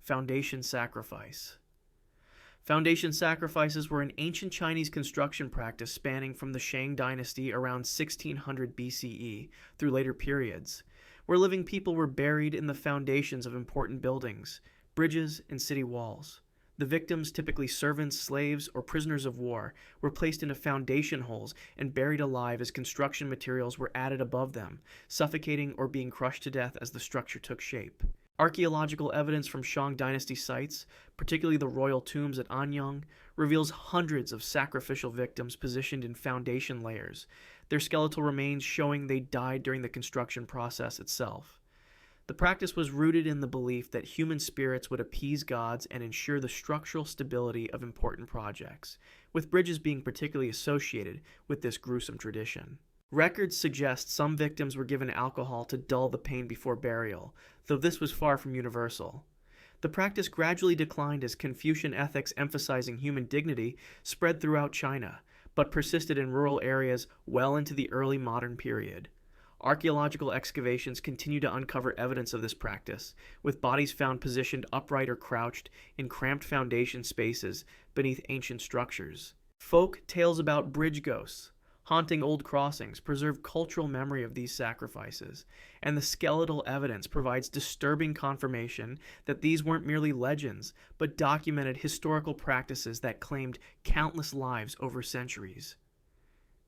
Foundation sacrifice. Foundation sacrifices were an ancient Chinese construction practice spanning from the Shang Dynasty around 1600 BCE through later periods, where living people were buried in the foundations of important buildings, bridges, and city walls. The victims, typically servants, slaves, or prisoners of war, were placed into foundation holes and buried alive as construction materials were added above them, suffocating or being crushed to death as the structure took shape. Archaeological evidence from Shang Dynasty sites, particularly the royal tombs at Anyang, reveals hundreds of sacrificial victims positioned in foundation layers, their skeletal remains showing they died during the construction process itself. The practice was rooted in the belief that human spirits would appease gods and ensure the structural stability of important projects, with bridges being particularly associated with this gruesome tradition. Records suggest some victims were given alcohol to dull the pain before burial, though this was far from universal. The practice gradually declined as Confucian ethics emphasizing human dignity spread throughout China, but persisted in rural areas well into the early modern period. Archaeological excavations continue to uncover evidence of this practice, with bodies found positioned upright or crouched in cramped foundation spaces beneath ancient structures. Folk tales about bridge ghosts, haunting old crossings, preserve cultural memory of these sacrifices, and the skeletal evidence provides disturbing confirmation that these weren't merely legends, but documented historical practices that claimed countless lives over centuries.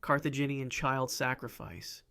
Carthaginian child sacrifice.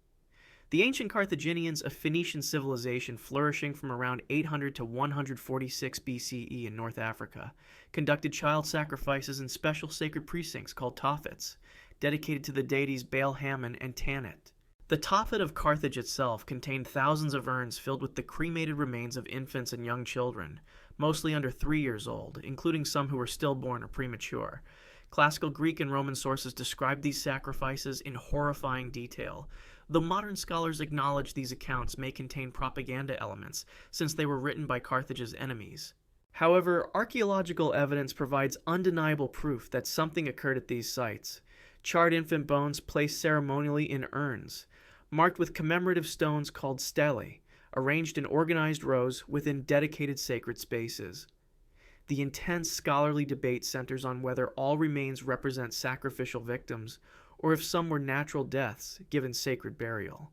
The ancient Carthaginians, a Phoenician civilization flourishing from around 800 to 146 BCE in North Africa, conducted child sacrifices in special sacred precincts called Tophets, dedicated to the deities Baal-Hamon and Tanit. The Tophet of Carthage itself contained thousands of urns filled with the cremated remains of infants and young children, mostly under 3 years old, including some who were stillborn or premature. Classical Greek and Roman sources describe these sacrifices in horrifying detail, though modern scholars acknowledge these accounts may contain propaganda elements, since they were written by Carthage's enemies. However, archaeological evidence provides undeniable proof that something occurred at these sites. Charred infant bones placed ceremonially in urns, marked with commemorative stones called stelae, arranged in organized rows within dedicated sacred spaces. The intense scholarly debate centers on whether all remains represent sacrificial victims, or if some were natural deaths given sacred burial.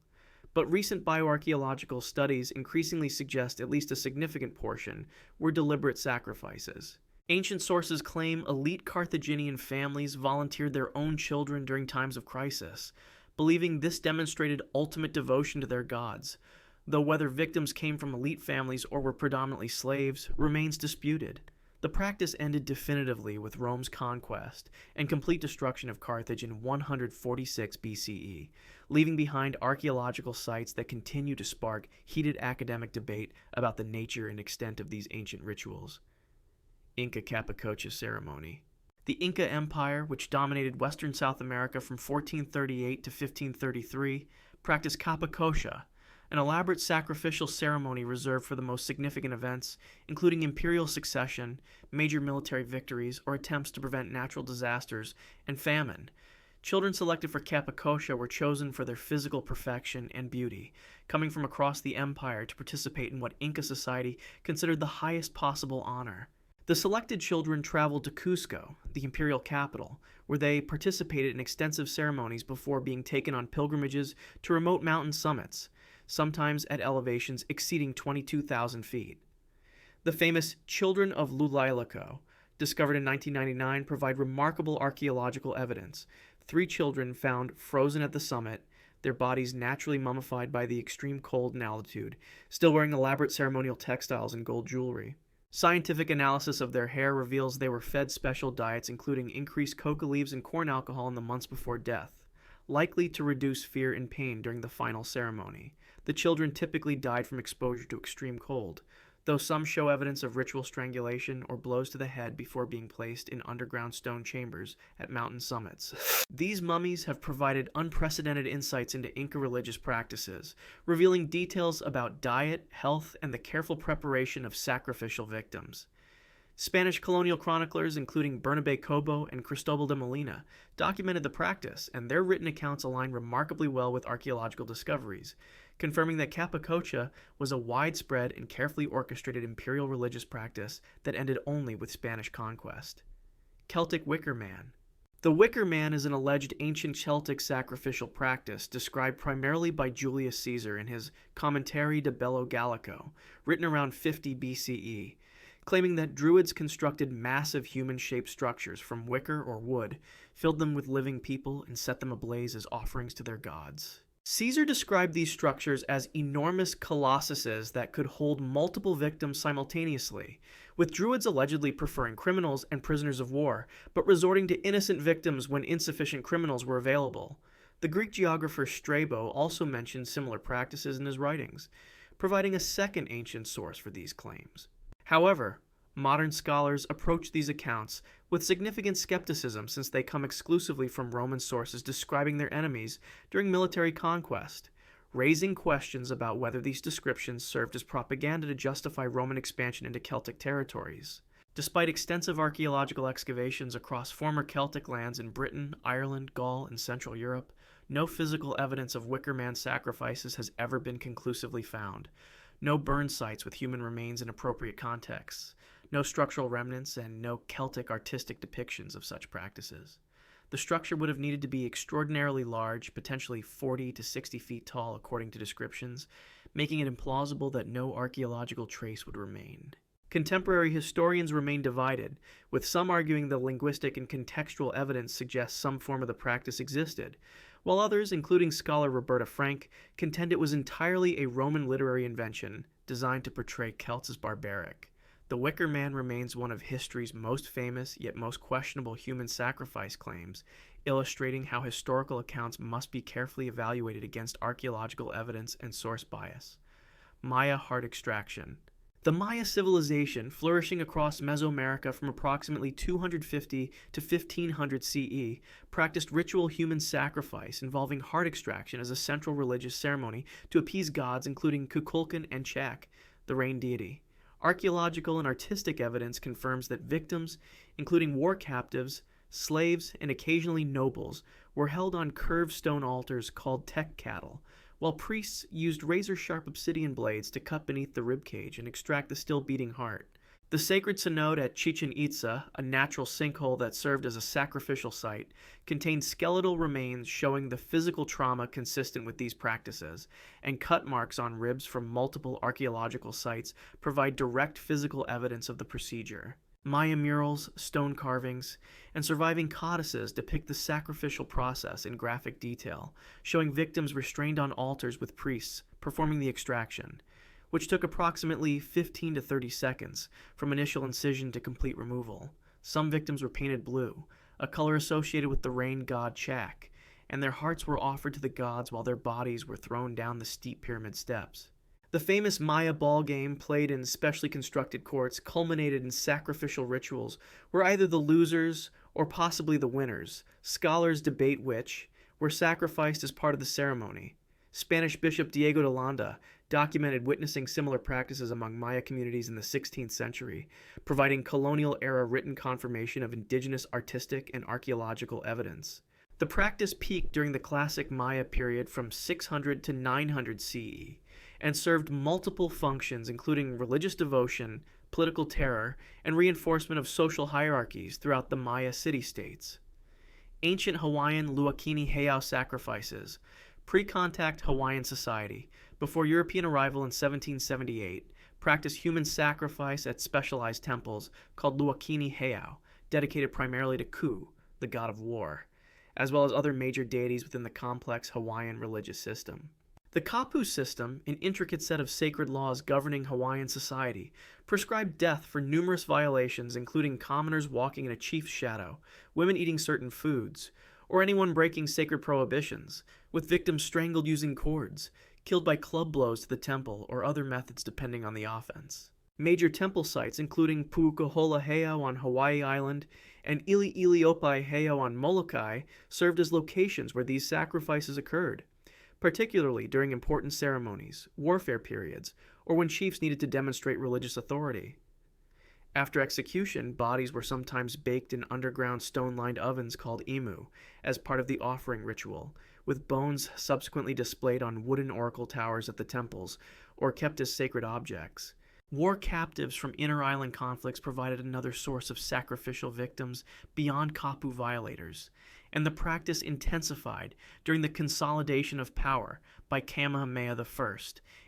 But recent bioarchaeological studies increasingly suggest at least a significant portion were deliberate sacrifices. Ancient sources claim elite Carthaginian families volunteered their own children during times of crisis, believing this demonstrated ultimate devotion to their gods, though whether victims came from elite families or were predominantly slaves remains disputed. The practice ended definitively with Rome's conquest and complete destruction of Carthage in 146 BCE, leaving behind archaeological sites that continue to spark heated academic debate about the nature and extent of these ancient rituals. Inca Capacocha ceremony. The Inca Empire, which dominated western South America from 1438 to 1533, practiced Capacocha, an elaborate sacrificial ceremony reserved for the most significant events, including imperial succession, major military victories, or attempts to prevent natural disasters and famine. Children selected for Capacocha were chosen for their physical perfection and beauty, coming from across the empire to participate in what Inca society considered the highest possible honor. The selected children traveled to Cusco, the imperial capital, where they participated in extensive ceremonies before being taken on pilgrimages to remote mountain summits, sometimes at elevations exceeding 22,000 feet. The famous Children of Lulailaco, discovered in 1999, provide remarkable archaeological evidence. 3 children found frozen at the summit, their bodies naturally mummified by the extreme cold and altitude, still wearing elaborate ceremonial textiles and gold jewelry. Scientific analysis of their hair reveals they were fed special diets including increased coca leaves and corn alcohol in the months before death, likely to reduce fear and pain during the final ceremony. The children typically died from exposure to extreme cold, though some show evidence of ritual strangulation or blows to the head before being placed in underground stone chambers at mountain summits. These mummies have provided unprecedented insights into Inca religious practices, revealing details about diet, health, and the careful preparation of sacrificial victims. Spanish colonial chroniclers, including Bernabé Cobo and Cristobal de Molina, documented the practice, and their written accounts align remarkably well with archaeological discoveries. confirming that Capacocha was a widespread and carefully orchestrated imperial religious practice that ended only with Spanish conquest. Celtic Wicker Man. The Wicker Man is an alleged ancient Celtic sacrificial practice described primarily by Julius Caesar in his Commentary de Bello Gallico, written around 50 BCE, claiming that Druids constructed massive human-shaped structures from wicker or wood, filled them with living people, and set them ablaze as offerings to their gods. Caesar described these structures as enormous colossuses that could hold multiple victims simultaneously, with Druids allegedly preferring criminals and prisoners of war, but resorting to innocent victims when insufficient criminals were available. The Greek geographer Strabo also mentioned similar practices in his writings, providing a second ancient source for these claims. However, modern scholars approach these accounts with significant skepticism since they come exclusively from Roman sources describing their enemies during military conquest, raising questions about whether these descriptions served as propaganda to justify Roman expansion into Celtic territories. Despite extensive archaeological excavations across former Celtic lands in Britain, Ireland, Gaul, and Central Europe, no physical evidence of Wicker Man sacrifices has ever been conclusively found. No burn sites with human remains in appropriate contexts, no structural remnants, and no Celtic artistic depictions of such practices. The structure would have needed to be extraordinarily large, potentially 40 to 60 feet tall according to descriptions, making it implausible that no archaeological trace would remain. Contemporary historians remain divided, with some arguing the linguistic and contextual evidence suggests some form of the practice existed, while others, including scholar Roberta Frank, contend it was entirely a Roman literary invention designed to portray Celts as barbaric. The Wicker Man remains one of history's most famous yet most questionable human sacrifice claims, illustrating how historical accounts must be carefully evaluated against archaeological evidence and source bias. Maya heart extraction. The Maya civilization, flourishing across Mesoamerica from approximately 250 to 1500 CE, practiced ritual human sacrifice involving heart extraction as a central religious ceremony to appease gods including Kukulkan and Chak, the rain deity. Archaeological and artistic evidence confirms that victims, including war captives, slaves, and occasionally nobles, were held on curved stone altars called tek cattle, while priests used razor-sharp obsidian blades to cut beneath the ribcage and extract the still-beating heart. The sacred cenote at Chichen Itza, a natural sinkhole that served as a sacrificial site, contained skeletal remains showing the physical trauma consistent with these practices, and cut marks on ribs from multiple archaeological sites provide direct physical evidence of the procedure. Maya murals, stone carvings, and surviving codices depict the sacrificial process in graphic detail, showing victims restrained on altars with priests performing the extraction, which took approximately 15 to 30 seconds from initial incision to complete removal. Some victims were painted blue, a color associated with the rain god Chak, and their hearts were offered to the gods while their bodies were thrown down the steep pyramid steps. The famous Maya ball game, played in specially constructed courts, culminated in sacrificial rituals where either the losers or possibly the winners, scholars debate which, were sacrificed as part of the ceremony. Spanish Bishop Diego de Landa documented witnessing similar practices among Maya communities in the 16th century, providing colonial-era written confirmation of indigenous artistic and archaeological evidence. The practice peaked during the classic Maya period from 600 to 900 CE, and served multiple functions including religious devotion, political terror, and reinforcement of social hierarchies throughout the Maya city-states. Ancient Hawaiian Luakini Heiau sacrifices. Pre-contact Hawaiian society, before European arrival in 1778, practiced human sacrifice at specialized temples called Luakini Heiau, dedicated primarily to Ku, the god of war, as well as other major deities within the complex Hawaiian religious system. The Kapu system, an intricate set of sacred laws governing Hawaiian society, prescribed death for numerous violations including commoners walking in a chief's shadow, women eating certain foods, or anyone breaking sacred prohibitions, with victims strangled using cords, killed by club blows to the temple or other methods depending on the offense. Major temple sites including Puukohola Heiau on Hawaii Island and Ili'iliopai Heiau on Molokai served as locations where these sacrifices occurred, particularly during important ceremonies, warfare periods, or when chiefs needed to demonstrate religious authority. After execution, bodies were sometimes baked in underground stone-lined ovens called imu, as part of the offering ritual, with bones subsequently displayed on wooden oracle towers at the temples or kept as sacred objects. War captives from inter-island conflicts provided another source of sacrificial victims beyond Kapu violators, and the practice intensified during the consolidation of power by Kamehameha I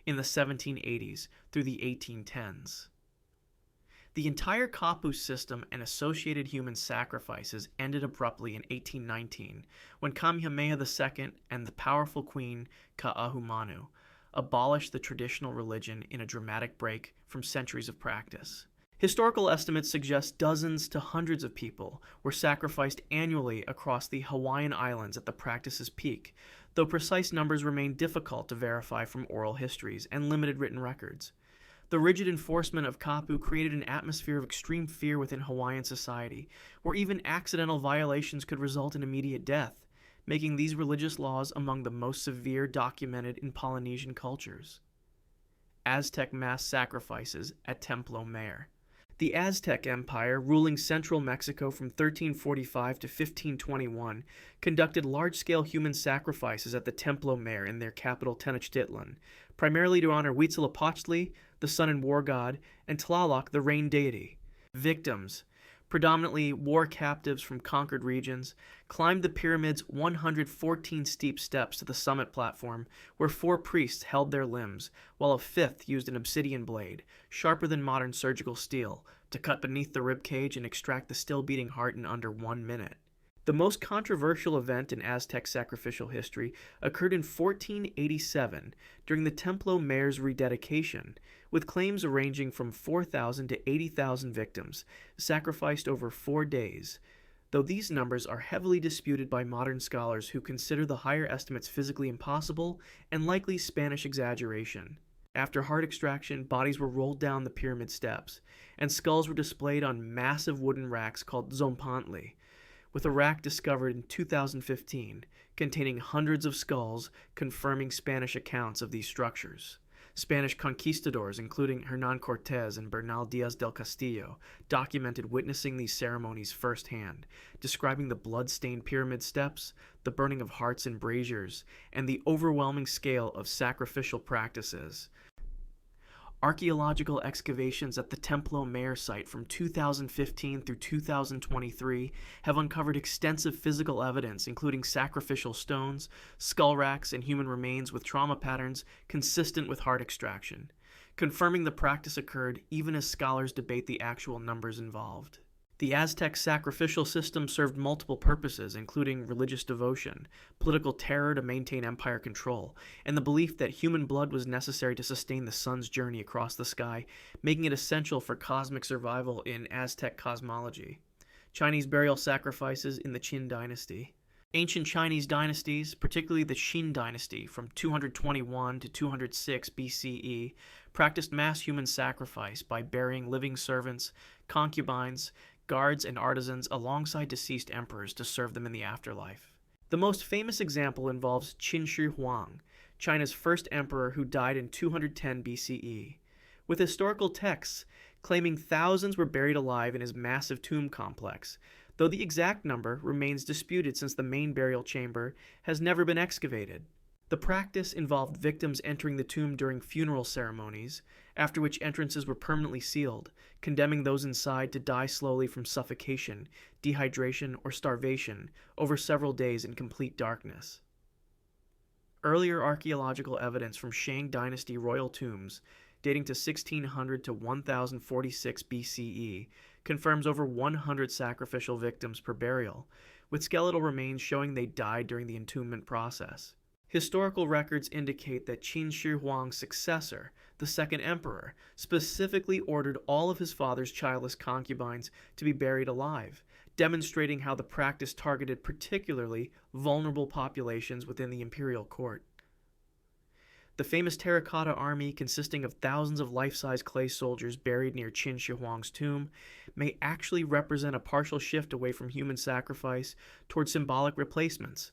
in the 1780s through the 1810s. The entire Kapu system and associated human sacrifices ended abruptly in 1819 when Kamehameha II and the powerful queen Ka'ahumanu abolished the traditional religion in a dramatic break from centuries of practice. Historical estimates suggest dozens to hundreds of people were sacrificed annually across the Hawaiian Islands at the practice's peak, though precise numbers remain difficult to verify from oral histories and limited written records. The rigid enforcement of Kapu created an atmosphere of extreme fear within Hawaiian society, where even accidental violations could result in immediate death, making these religious laws among the most severe documented in Polynesian cultures. Aztec mass sacrifices at Templo Mayor. The Aztec Empire, ruling central Mexico from 1345 to 1521, conducted large-scale human sacrifices at the Templo Mayor in their capital Tenochtitlan, primarily to honor Huitzilopochtli, the sun and war god, and Tlaloc, the rain deity. Victims, predominantly war captives from conquered regions, climbed the pyramid's 114 steep steps to the summit platform, where 4 priests held their limbs, while a 5th used an obsidian blade, sharper than modern surgical steel, to cut beneath the ribcage and extract the still-beating heart in under 1 minute. The most controversial event in Aztec sacrificial history occurred in 1487 during the Templo Mayor's rededication, with claims ranging from 4,000 to 80,000 victims, sacrificed over 4 days, though these numbers are heavily disputed by modern scholars who consider the higher estimates physically impossible and likely Spanish exaggeration. After heart extraction, bodies were rolled down the pyramid steps, and skulls were displayed on massive wooden racks called zompantli, with a rack discovered in 2015 containing hundreds of skulls confirming Spanish accounts of these structures. Spanish conquistadors, including Hernán Cortés and Bernal Díaz del Castillo, documented witnessing these ceremonies firsthand, describing the blood-stained pyramid steps, the burning of hearts in braziers, and the overwhelming scale of sacrificial practices. Archaeological excavations at the Templo Mayor site from 2015 through 2023 have uncovered extensive physical evidence, including sacrificial stones, skull racks, and human remains with trauma patterns consistent with heart extraction, confirming the practice occurred even as scholars debate the actual numbers involved. The Aztec sacrificial system served multiple purposes, including religious devotion, political terror to maintain empire control, and the belief that human blood was necessary to sustain the sun's journey across the sky, making it essential for cosmic survival in Aztec cosmology. Chinese burial sacrifices in the Qin Dynasty. Ancient Chinese dynasties, particularly the Shang Dynasty from 221 to 206 BCE, practiced mass human sacrifice by burying living servants, concubines, guards, and artisans alongside deceased emperors to serve them in the afterlife. The most famous example involves Qin Shi Huang, China's first emperor who died in 210 BCE, with historical texts claiming thousands were buried alive in his massive tomb complex, though the exact number remains disputed since the main burial chamber has never been excavated. The practice involved victims entering the tomb during funeral ceremonies, after which entrances were permanently sealed, condemning those inside to die slowly from suffocation, dehydration, or starvation over several days in complete darkness. Earlier archaeological evidence from Shang Dynasty royal tombs, dating to 1600 to 1046 BCE, confirms over 100 sacrificial victims per burial, with skeletal remains showing they died during the entombment process. Historical records indicate that Qin Shi Huang's successor, the second emperor, specifically ordered all of his father's childless concubines to be buried alive, demonstrating how the practice targeted particularly vulnerable populations within the imperial court. The famous terracotta army, consisting of thousands of life-size clay soldiers buried near Qin Shi Huang's tomb, may actually represent a partial shift away from human sacrifice toward symbolic replacements,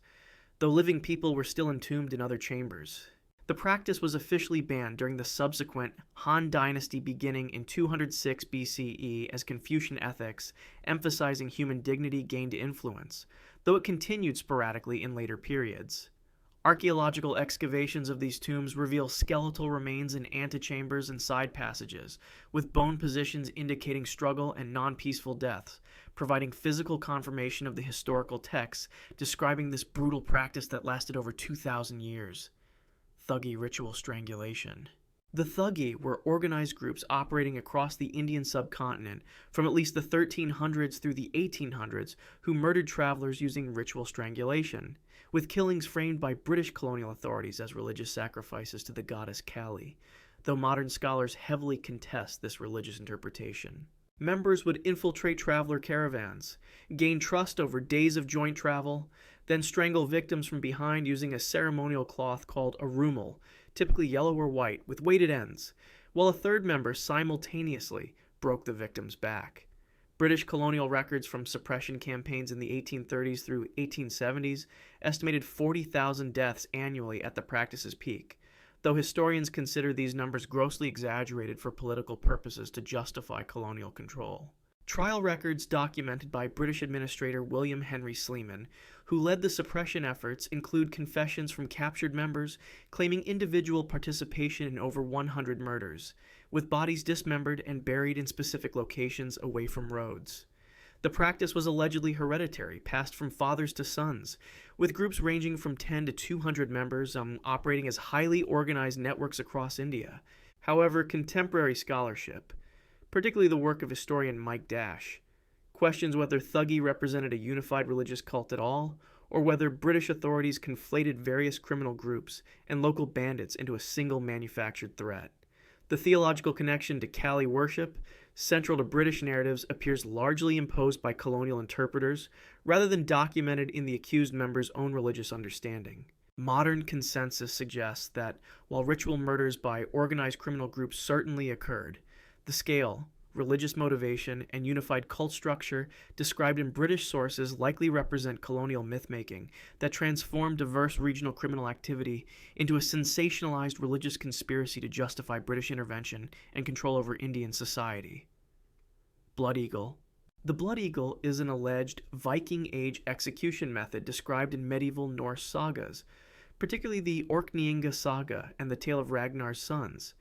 though living people were still entombed in other chambers. The practice was officially banned during the subsequent Han Dynasty beginning in 206 BCE as Confucian ethics, emphasizing human dignity, gained influence, though it continued sporadically in later periods. Archaeological excavations of these tombs reveal skeletal remains in antechambers and side passages, with bone positions indicating struggle and non-peaceful deaths, providing physical confirmation of the historical texts describing this brutal practice that lasted over 2,000 years. Thuggee ritual strangulation. The Thuggee were organized groups operating across the Indian subcontinent from at least the 1300s through the 1800s who murdered travelers using ritual strangulation, with killings framed by British colonial authorities as religious sacrifices to the goddess Kali, though modern scholars heavily contest this religious interpretation. Members would infiltrate traveler caravans, gain trust over days of joint travel, then strangle victims from behind using a ceremonial cloth called a rumal, typically yellow or white, with weighted ends, while a third member simultaneously broke the victim's back. British colonial records from suppression campaigns in the 1830s through 1870s estimated 40,000 deaths annually at the practice's peak, though historians consider these numbers grossly exaggerated for political purposes to justify colonial control. Trial records documented by British administrator William Henry Sleeman, who led the suppression efforts, include confessions from captured members claiming individual participation in over 100 murders, with bodies dismembered and buried in specific locations away from roads. The practice was allegedly hereditary, passed from fathers to sons, with groups ranging from 10 to 200 members operating as highly organized networks across India. However, contemporary scholarship, particularly the work of historian Mike Dash, questions whether Thuggee represented a unified religious cult at all, or whether British authorities conflated various criminal groups and local bandits into a single manufactured threat. The theological connection to Kali worship, central to British narratives, appears largely imposed by colonial interpreters, rather than documented in the accused member's own religious understanding. Modern consensus suggests that, while ritual murders by organized criminal groups certainly occurred, the scale, religious motivation, and unified cult structure described in British sources likely represent colonial myth-making that transformed diverse regional criminal activity into a sensationalized religious conspiracy to justify British intervention and control over Indian society. Blood Eagle. The Blood Eagle is an alleged Viking-age execution method described in medieval Norse sagas, particularly the Orkneyinga saga and the Tale of Ragnar's Sons,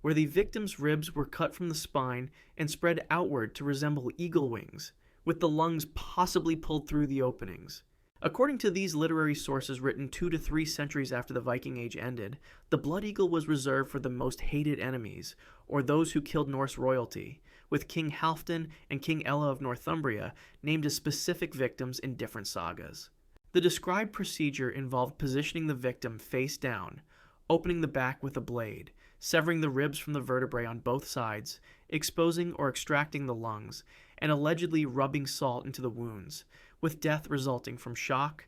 where the victim's ribs were cut from the spine and spread outward to resemble eagle wings, with the lungs possibly pulled through the openings. According to these literary sources written 2 to 3 centuries after the Viking Age ended, the Blood Eagle was reserved for the most hated enemies, or those who killed Norse royalty, with King Halfdan and King Ella of Northumbria named as specific victims in different sagas. The described procedure involved positioning the victim face down, opening the back with a blade, severing the ribs from the vertebrae on both sides, exposing or extracting the lungs, and allegedly rubbing salt into the wounds, with death resulting from shock,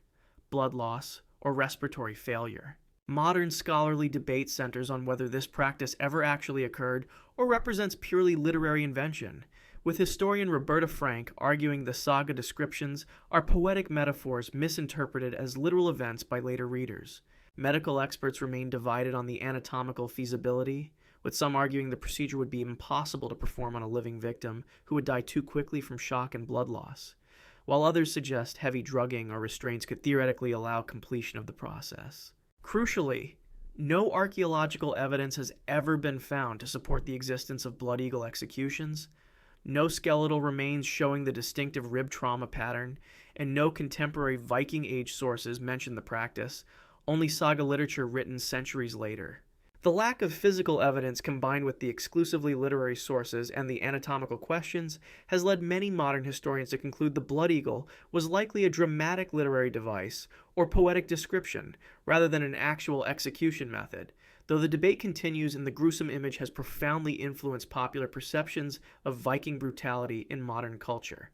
blood loss, or respiratory failure. Modern scholarly debate centers on whether this practice ever actually occurred or represents purely literary invention, with historian Roberta Frank arguing the saga descriptions are poetic metaphors misinterpreted as literal events by later readers. Medical experts remain divided on the anatomical feasibility, with some arguing the procedure would be impossible to perform on a living victim who would die too quickly from shock and blood loss, while others suggest heavy drugging or restraints could theoretically allow completion of the process. Crucially, no archaeological evidence has ever been found to support the existence of Blood Eagle executions, no skeletal remains showing the distinctive rib trauma pattern, and no contemporary Viking Age sources mention the practice, only saga literature written centuries later. The lack of physical evidence combined with the exclusively literary sources and the anatomical questions has led many modern historians to conclude the Blood Eagle was likely a dramatic literary device or poetic description rather than an actual execution method, though the debate continues and the gruesome image has profoundly influenced popular perceptions of Viking brutality in modern culture.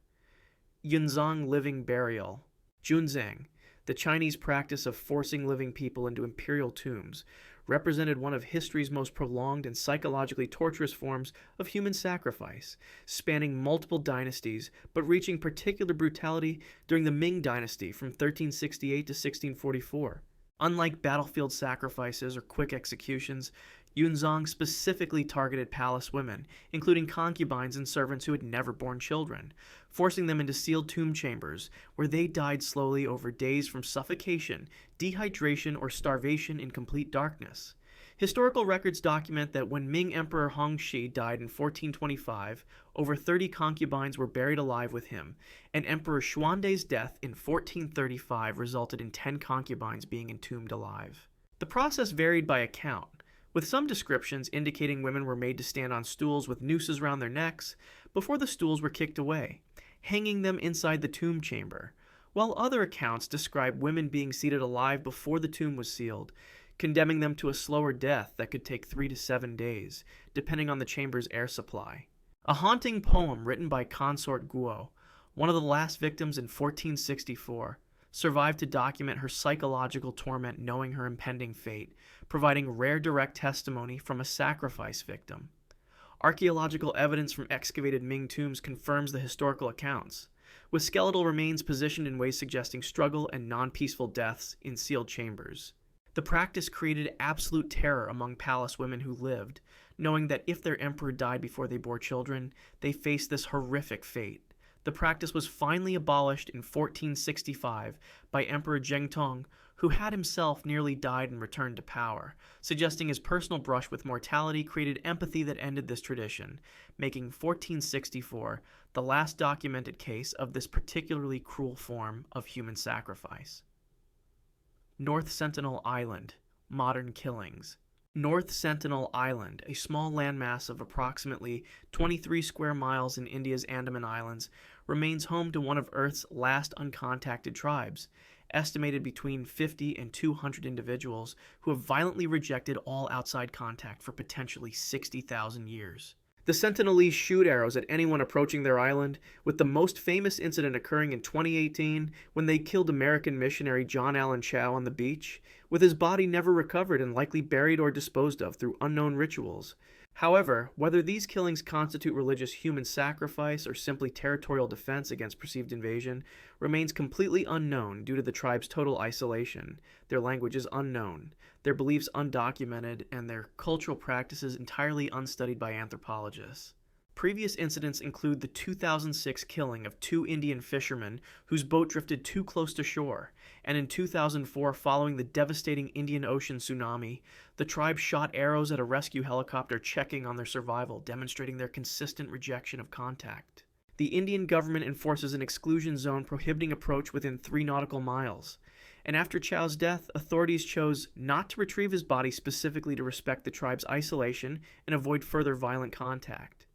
Yunzang living burial. Junzang, the Chinese practice of forcing living people into imperial tombs, represented one of history's most prolonged and psychologically torturous forms of human sacrifice, spanning multiple dynasties but reaching particular brutality during the Ming Dynasty from 1368 to 1644. Unlike battlefield sacrifices or quick executions, Yunzong specifically targeted palace women, including concubines and servants who had never borne children, forcing them into sealed tomb chambers, where they died slowly over days from suffocation, dehydration, or starvation in complete darkness. Historical records document that when Ming Emperor Hongxi died in 1425, over 30 concubines were buried alive with him, and Emperor Xuande's death in 1435 resulted in 10 concubines being entombed alive. The process varied by account, with some descriptions indicating women were made to stand on stools with nooses around their necks before the stools were kicked away, hanging them inside the tomb chamber, while other accounts describe women being seated alive before the tomb was sealed, condemning them to a slower death that could take 3 to 7 days, depending on the chamber's air supply. A haunting poem written by Consort Guo, one of the last victims in 1464, survived to document her psychological torment knowing her impending fate, providing rare direct testimony from a sacrifice victim. Archaeological evidence from excavated Ming tombs confirms the historical accounts, with skeletal remains positioned in ways suggesting struggle and non-peaceful deaths in sealed chambers. The practice created absolute terror among palace women who lived, knowing that if their emperor died before they bore children, they faced this horrific fate. The practice was finally abolished in 1465 by Emperor Zhengtong, who had himself nearly died and returned to power, suggesting his personal brush with mortality created empathy that ended this tradition, making 1464 the last documented case of this particularly cruel form of human sacrifice. North Sentinel Island, modern killings. North Sentinel Island, a small landmass of approximately 23 square miles in India's Andaman Islands, remains home to one of Earth's last uncontacted tribes, estimated between 50 and 200 individuals who have violently rejected all outside contact for potentially 60,000 years. The Sentinelese shoot arrows at anyone approaching their island, with the most famous incident occurring in 2018 when they killed American missionary John Allen Chow on the beach, with his body never recovered and likely buried or disposed of through unknown rituals. However, whether these killings constitute religious human sacrifice or simply territorial defense against perceived invasion remains completely unknown due to the tribe's total isolation. Their language is unknown, their beliefs undocumented, and their cultural practices entirely unstudied by anthropologists. Previous incidents include the 2006 killing of 2 Indian fishermen whose boat drifted too close to shore, and in 2004, following the devastating Indian Ocean tsunami, the tribe shot arrows at a rescue helicopter checking on their survival, demonstrating their consistent rejection of contact. The Indian government enforces an exclusion zone prohibiting approach within 3 nautical miles, and after Chow's death, authorities chose not to retrieve his body specifically to respect the tribe's isolation and avoid further violent contact.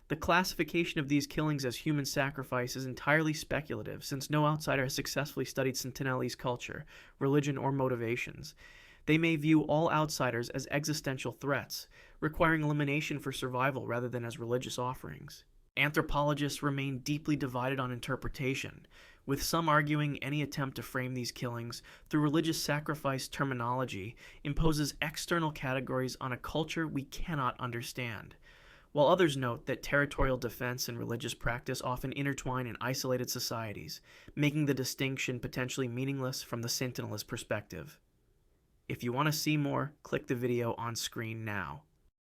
The classification of these killings as human sacrifice is entirely speculative, since no outsider has successfully studied Sentinelese culture, religion, or motivations. They may view all outsiders as existential threats, requiring elimination for survival rather than as religious offerings. Anthropologists remain deeply divided on interpretation, with some arguing any attempt to frame these killings through religious sacrifice terminology imposes external categories on a culture we cannot understand, while others note that territorial defense and religious practice often intertwine in isolated societies, making the distinction potentially meaningless from the Sentinelist perspective. If you want to see more, click the video on screen now.